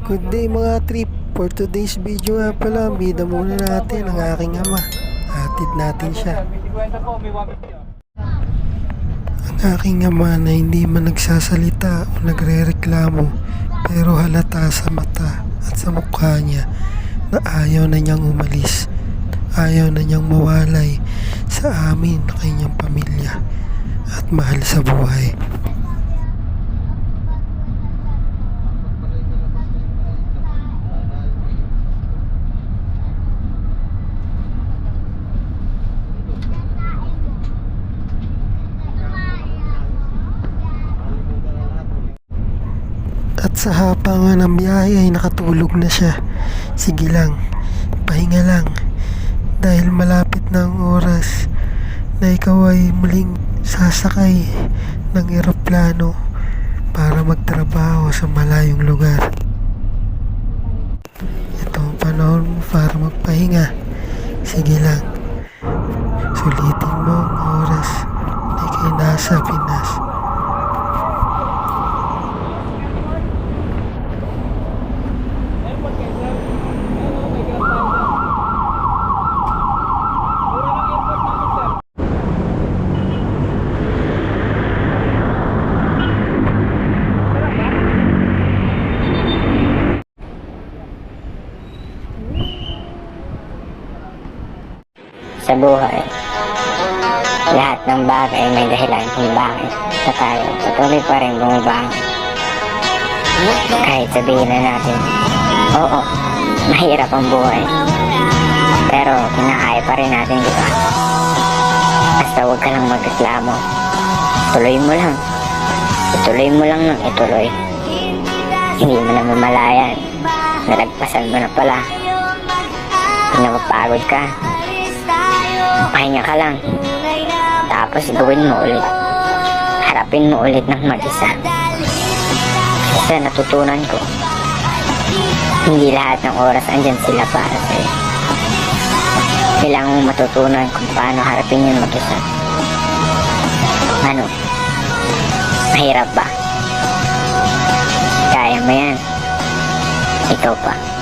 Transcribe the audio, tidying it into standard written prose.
Good day mga trip. For today's video nga pala, bida muna natin ang aking ama. Hatid natin siya. Ang aking ama na hindi man nagsasalita o nagre-reklamo, pero halata sa mata at sa mukha niya na ayaw na niyang umalis. Ayaw na niyang mawalay sa amin na kanyang pamilya at mahal sa buhay. At sa haba nga ng biyahe ay nakatulog na siya. Sige lang, pahinga lang. Dahil malapit na ang oras na ikaw ay muling sasakay ng eroplano para magtrabaho sa malayong lugar. Ito ang panahon mo para magpahinga. Sige lang, sulitin mo ang oras na ikaw'y nasa Pinas. Sa buhay, lahat ng bagay may dahilan kung bakit na tayo patuloy pa rin bumabangon. Kahit sabihin na natin, oo, mahirap ang buhay, pero kinakaya pa rin natin, di ba? Basta huwag ka lang magreklamo. Tuloy mo lang. Ituloy mo lang ng ituloy. Hindi mo na mamalayan. Nalagpasan mo na pala. Kung napapagod ka, pahinga ka lang. Tapos gawin mo ulit. Harapin mo ulit ng mag-isa. Kasi natutunan ko, hindi lahat ng oras andyan sila para sa'yo. Kailangan mo matutunan kung paano harapin yun mag-isa. Ano? Mahirap ba? Kaya mo yan. Ikaw pa.